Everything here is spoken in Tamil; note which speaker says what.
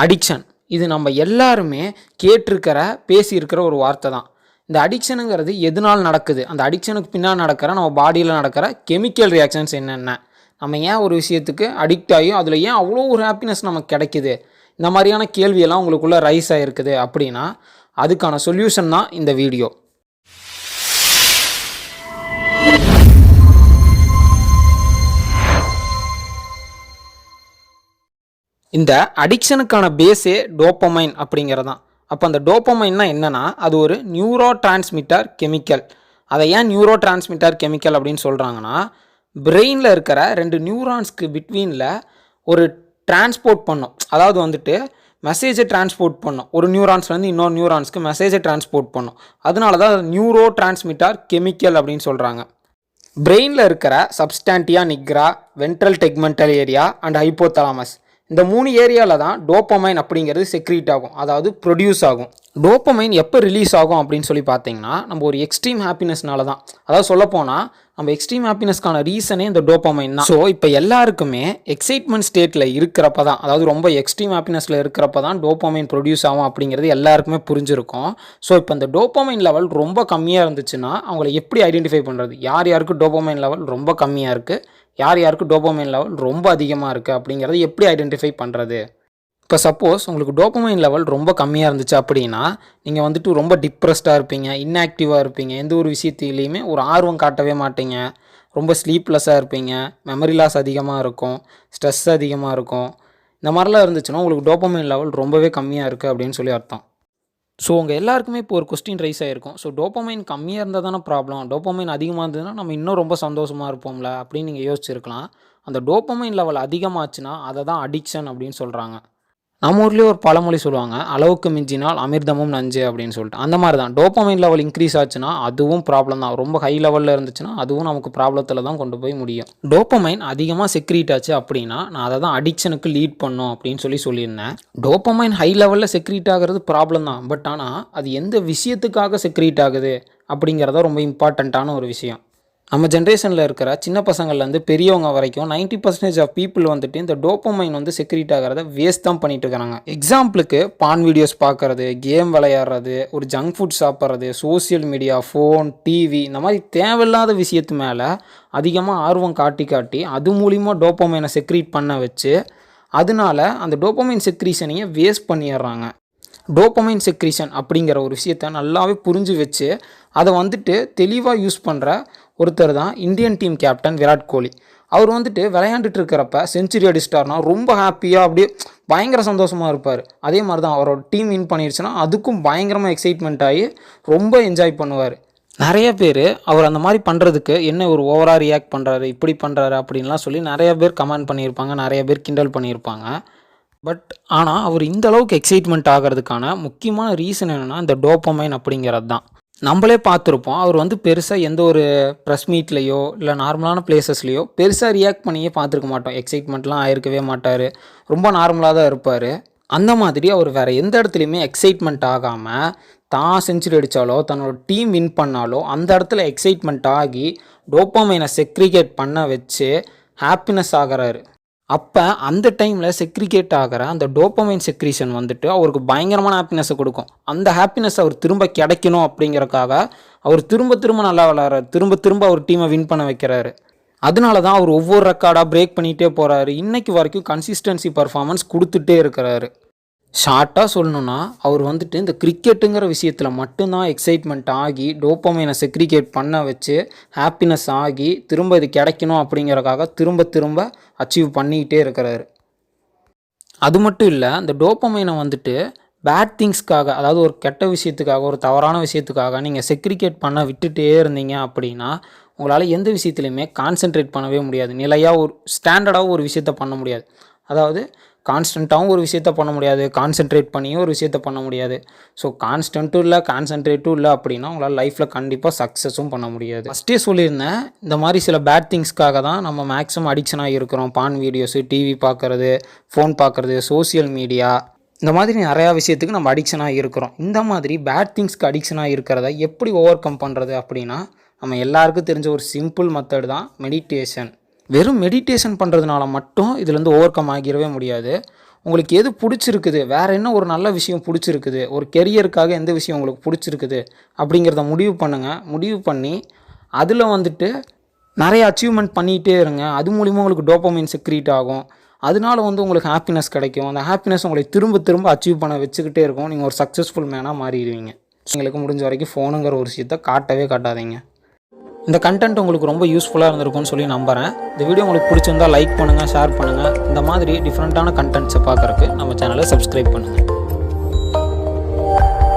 Speaker 1: அடிக்ஷன் இது நம்ம எல்லாருமே கேட்டிருக்கிற பேசியிருக்கிற ஒரு வார்த்தை தான். இந்த அடிக்ஷனுங்கிறது எதனால் நடக்குது, அந்த அடிக்ஷனுக்கு பின்னால் நடக்கிற நம்ம பாடியில் நடக்கிற கெமிக்கல் ரியாக்ஷன்ஸ் என்னென்ன, நம்ம ஏன் ஒரு விஷயத்துக்கு அடிக்ட் ஆகி அதில் ஏன் அவ்வளோ ஒரு ஹாப்பினஸ் நமக்கு கிடைக்குது, இந்த மாதிரியான கேள்வியெல்லாம் உங்களுக்குள்ளே ரைஸ் ஆகிருக்குது அப்படின்னா அதுக்கான சொல்யூஷன் தான் இந்த வீடியோ. இந்த அடிக்ஷனுக்கான பேஸே டோப்பமைன் அப்படிங்கிறது தான். அப்போ அந்த டோப்பமைன்னா என்னென்னா அது ஒரு நியூரோ டிரான்ஸ்மிட்டர் கெமிக்கல். அதை ஏன் நியூரோ டிரான்ஸ்மிட்டர் கெமிக்கல் அப்படின்னு சொல்கிறாங்கன்னா, பிரெயினில் இருக்கிற 2 நியூரான்ஸ்க்கு பிட்வீனில் ஒரு டிரான்ஸ்போர்ட் பண்ணும். அதாவது வந்துட்டு மெசேஜை டிரான்ஸ்போர்ட் பண்ணும். ஒரு நியூரான்ஸ்லேருந்து இன்னொரு நியூரான்ஸ்க்கு மெசேஜை டிரான்ஸ்போர்ட் பண்ணும். அதனால தான் நியூரோ டிரான்ஸ்மிட்டர் கெமிக்கல் அப்படின்னு சொல்கிறாங்க. பிரெயினில் இருக்கிற substantia nigra, ventral tegmental area and hypothalamus, இந்த 3 ஏரியாவில் தான் டோப்பமைன் அப்படிங்கிறது செக்ரீட் ஆகும், அதாவது ப்ரொடியூஸ் ஆகும். டோப்பமைன் எப்போ ரிலீஸ் ஆகும் அப்படின்னு சொல்லி பார்த்தீங்கன்னா, நம்ம ஒரு எக்ஸ்ட்ரீம் ஹாப்பினஸ்னால தான். அதாவது சொல்லப்போனால் நம்ம எக்ஸ்ட்ரீம் ஹாப்பினஸ்க்கான ரீசனே இந்த டோப்பமைன் தான். ஸோ இப்போ எல்லாருக்குமே எக்ஸைட்மெண்ட் ஸ்டேட்டில் இருக்கிறப்ப தான், அதாவது ரொம்ப எக்ஸ்ட்ரீம் ஹாப்பினஸில் இருக்கிறப்ப தான் டோப்பமைன் ப்ரொடியூஸ் ஆகும் அப்படிங்கிறது எல்லாருக்குமே புரிஞ்சிருக்கும். ஸோ இப்போ இந்த டோப்பமைன் லெவல் ரொம்ப கம்மியாக இருந்துச்சுன்னா அவங்கள எப்படி ஐடென்டிஃபை பண்ணுறது, யார் யாருக்கு டோப்பமைன் லெவல் ரொம்ப கம்மியாக இருக்குது, யார் யாருக்கு டோப்பமைன் லெவல் ரொம்ப அதிகமாக இருக்குது அப்படிங்கிறத எப்படி ஐடென்டிஃபை பண்ணுறது. இப்போ சப்போஸ் உங்களுக்கு டோப்பமைன் லெவல் ரொம்ப கம்மியாக இருந்துச்சு அப்படின்னா நீங்கள் வந்துட்டு ரொம்ப டிப்ரெஸ்டாக இருப்பீங்க, இன்ஆக்டிவாக இருப்பீங்க, எந்த ஒரு விஷயத்துலேயுமே ஒரு ஆர்வம் காட்டவே மாட்டீங்க, ரொம்ப ஸ்லீப்லெஸ்ஸாக இருப்பீங்க, மெமரி லாஸ் அதிகமாக இருக்கும், ஸ்ட்ரெஸ் அதிகமாக இருக்கும். இந்த மாதிரிலாம் இருந்துச்சுன்னா உங்களுக்கு டோப்பமைன் லெவல் ரொம்பவே கம்மியாக இருக்குது அப்படின்னு சொல்லி அர்த்தம். ஸோ உங்கள் எல்லாருக்குமே இப்போ ஒரு கொஸ்டின் ரைஸ் ஆகிருக்கும், ஸோ டோப்பமைன் கம்மியாக இருந்தால் தானே ப்ராப்ளம், டோப்பமைன் அதிகமாக இருந்ததுன்னா நம்ம இன்னும் ரொம்ப சந்தோஷமாக இருப்போம்ல அப்படின்னு நீங்கள் யோசிச்சிருக்கலாம். அந்த டோப்பமைன் லெவல் அதிகமாச்சுன்னா அதை தான் அடிக்ஷன் அப்படின்னு சொல்கிறாங்க. நம்ம ஊர்லேயே ஒரு பழமொழி சொல்லுவாங்க, அளவுக்கு மிஞ்சினால் அமிர்தமும் நஞ்சு அப்படின்னு சொல்லிட்டு. அந்த மாதிரி தான் டோப்பமைன் லெவல் இன்க்ரீஸ் ஆச்சுன்னா அதுவும் ப்ராப்ளம் தான். ரொம்ப ஹை லெவலில் இருந்துச்சுன்னா அதுவும் நமக்கு ப்ராப்ளத்தில் தான் கொண்டு போய் முடியும். டோப்பமைன் அதிகமாக செக்ரீட் ஆச்சு அப்படின்னா நான் அதை தான் அடிக்ஷனுக்கு லீட் பண்ணும் அப்படின்னு சொல்லியிருந்தேன். டோப்பமைன் ஹை லெவலில் செக்ரீட் ஆகிறது ப்ராப்ளம் தான். பட் ஆனால் அது எந்த விஷயத்துக்காக செக்ரீட் ஆகுது அப்படிங்கிறத ரொம்ப இம்பார்ட்டண்ட்டான ஒரு விஷயம். நம்ம ஜென்ரேஷனில் இருக்கிற சின்ன பசங்கள்லேருந்து பெரியவங்க வரைக்கும் 90% ஆஃப் பீப்புள் வந்துட்டு இந்த டோப்பமைன் வந்து செக்ரீட் ஆகிறத வேஸ்ட் தான் பண்ணிட்டு இருக்கிறாங்க. எக்ஸாம்பிளுக்கு பான் வீடியோஸ் பார்க்குறது, கேம் விளையாடுறது, ஒரு ஜங்க் ஃபுட் சாப்பிட்றது, சோசியல் மீடியா, ஃபோன், டிவி, இந்த மாதிரி தேவையில்லாத விஷயத்து மேலே அதிகமாக ஆர்வம் காட்டி அது மூலிமா டோப்பமைனை செக்ரீட் பண்ண வச்சு அதனால அந்த டோப்பமைன் செக்ரீஷனையே வேஸ்ட் பண்ணிடுறாங்க. டோப்பமைன் செக்ரீஷன் அப்படிங்கிற ஒரு விஷயத்த நல்லாவே புரிஞ்சு வச்சு அதை வந்துட்டு தெளிவாக யூஸ் பண்ணுற ஒருத்தர் தான் Indian team captain Virat Kohli. அவர் வந்துட்டு விளையாண்டுட்டு இருக்கிறப்ப செஞ்சுரி அடிச்சிட்டார்னா ரொம்ப ஹாப்பியாக அப்படியே பயங்கர சந்தோஷமாக இருப்பார். அதே மாதிரி தான் அவரோட டீம் வின் பண்ணிடுச்சுன்னா அதுக்கும் பயங்கரமாக எக்ஸைட்மெண்ட் ஆகி ரொம்ப என்ஜாய் பண்ணுவார். நிறைய பேர் அவர் அந்த மாதிரி பண்ணுறதுக்கு என்ன ஒரு ஓவராக ரியாக்ட் பண்ணுறாரு, இப்படி பண்ணுறாரு அப்படின்லாம் சொல்லி நிறைய பேர் கமெண்ட் பண்ணியிருப்பாங்க, நிறைய பேர் கிண்டல் பண்ணியிருப்பாங்க. பட் ஆனால் அவர் இந்த அளவுக்கு எக்ஸைட்மெண்ட் ஆகிறதுக்கான முக்கியமான ரீசன் என்னென்னா இந்த டோப்பமைன் அப்படிங்கிறது தான். நம்மளே பார்த்துருப்போம், அவர் வந்து பெருசாக எந்த ஒரு ப்ரெஸ் மீட்லேயோ இல்லை நார்மலான பிளேசஸ்லேயோ பெருசாக ரியாக்ட் பண்ணியே பார்த்துருக்க மாட்டோம். எக்ஸைட்மெண்ட்லாம் ஆயிருக்கவே மாட்டார், ரொம்ப நார்மலாக தான் இருப்பார். அந்த மாதிரி அவர் வேறு எந்த இடத்துலையுமே எக்ஸைட்மெண்ட் ஆகாமல் தான் செஞ்சுரி அடித்தாலோ தன்னோட டீம் வின் பண்ணாலோ அந்த இடத்துல எக்ஸைட்மெண்ட் ஆகி டோப்பமைனை செக்ரிகேட் பண்ண வச்சு ஹாப்பினஸ் ஆகிறாரு. அப்போ அந்த டைமில் செக்ரிகேட் ஆகிற அந்த டோப்பமைன் செக்ரீஷன் வந்துட்டு அவருக்கு பயங்கரமான ஹாப்பினஸை கொடுக்கும். அந்த ஹாப்பினஸ் அவர் திரும்ப கிடைக்கணும் அப்படிங்கிறக்காக அவர் திரும்ப நல்லா விளையாடுறாரு, திரும்ப அவர் டீமை வின் பண்ண வைக்கிறாரு. அதனால தான் அவர் ஒவ்வொரு ரெக்கார்டாக பிரேக் பண்ணிகிட்டே போகிறாரு. இன்றைக்கு வரைக்கும் கன்சிஸ்டன்சி பர்ஃபார்மன்ஸ் கொடுத்துட்டே இருக்கிறாரு. ஷார்ட்டாக சொல்லணுன்னா அவர் வந்துட்டு இந்த கிரிக்கெட்டுங்கிற விஷயத்தில் மட்டும்தான் எக்ஸைட்மெண்ட் ஆகி டோப்பமைனை செக்ரிகேட் பண்ண வச்சு ஹாப்பினஸ் ஆகி திரும்ப இது கிடைக்கணும் அப்படிங்கிறக்காக திரும்ப அச்சீவ் பண்ணிக்கிட்டே இருக்கிறாரு. அது மட்டும் இல்லை, இந்த டோப்பமைனை வந்துட்டு பேட் திங்ஸ்க்காக, அதாவது ஒரு கெட்ட விஷயத்துக்காக, ஒரு தவறான விஷயத்துக்காக நீங்கள் செக்ரிகேட் பண்ண விட்டுட்டே இருந்தீங்க அப்படின்னா உங்களால் எந்த விஷயத்துலையுமே கான்சென்ட்ரேட் பண்ணவே முடியாது. நிலையாக ஒரு ஸ்டாண்டர்டாக ஒரு விஷயத்த பண்ண முடியாது. அதாவது கான்ஸ்டண்ட்டாகவும் ஒரு விஷயத்த பண்ண முடியாது, கான்சென்ட்ரேட் பண்ணியும் ஒரு விஷயத்த பண்ண முடியாது. ஸோ கான்ஸ்டண்ட்டும் இல்லை கான்சென்ட்ரேட்டும் இல்லை அப்படின்னா உங்களால் லைஃப்பில் கண்டிப்பாக சக்ஸஸும் பண்ண முடியாது. ஃபஸ்ட்டே சொல்லியிருந்தேன், இந்த மாதிரி சில பேட் திங்ஸ்க்காக தான் நம்ம மேக்ஸிமம் அடிக்ஷனாக இருக்கிறோம். பான் வீடியோஸு, டிவி பார்க்குறது, ஃபோன் பார்க்குறது, சோசியல் மீடியா, இந்த மாதிரி நிறையா விஷயத்துக்கு நம்ம அடிக்ஷனாக இருக்கிறோம். இந்த மாதிரி பேட் திங்ஸ்க்கு அடிக்ஷனாக இருக்கிறத எப்படி ஓவர் கம் பண்ணுறது அப்படின்னா நம்ம எல்லாருக்கும் தெரிஞ்ச ஒரு சிம்பிள் மெத்தட் தான் மெடிடேஷன். வெறும் மெடிடேஷன் பண்ணுறதுனால மட்டும் இதுலேருந்து ஓவர் கம் ஆகிடவே முடியாது. உங்களுக்கு எது பிடிச்சிருக்குது, வேறு என்ன ஒரு நல்ல விஷயம் பிடிச்சிருக்குது, ஒரு கெரியருக்காக எந்த விஷயம் உங்களுக்கு பிடிச்சிருக்குது அப்படிங்கிறத முடிவு பண்ணுங்கள். முடிவு பண்ணி அதில் வந்துட்டு நிறைய அச்சீவ்மெண்ட் பண்ணிகிட்டே இருங்க. அது மூலிமா உங்களுக்கு டோப்பமைன் செக்ரீட் ஆகும். அதனால வந்து உங்களுக்கு ஹாப்பினஸ் கிடைக்கும். அந்த ஹாப்பினஸ் உங்களை திரும்ப திரும்ப அச்சீவ் பண்ண வச்சுக்கிட்டே இருக்கும். நீங்கள் ஒரு சக்ஸஸ்ஃபுல் மேனாக மாறிடுவீங்க. உங்களுக்கு முடிஞ்ச வரைக்கும் ஃபோனுங்கிற ஒரு விஷயத்தை காட்டவே காட்டாதீங்க. இந்த கண்டென்ட் உங்களுக்கு ரொம்ப யூஸ்ஃபுல்லாக இருந்திருக்கும்னு சொல்லி நம்புகிறேன். இந்த வீடியோ உங்களுக்கு பிடிச்சிருந்தால் லைக் பண்ணுங்கள், ஷேர் பண்ணுங்கள். இந்த மாதிரி டிஃப்ரெண்ட்டான கண்டென்ட்ஸை பார்க்குறக்கு நம்ம சேனலை சப்ஸ்கிரைப் பண்ணுங்கள்.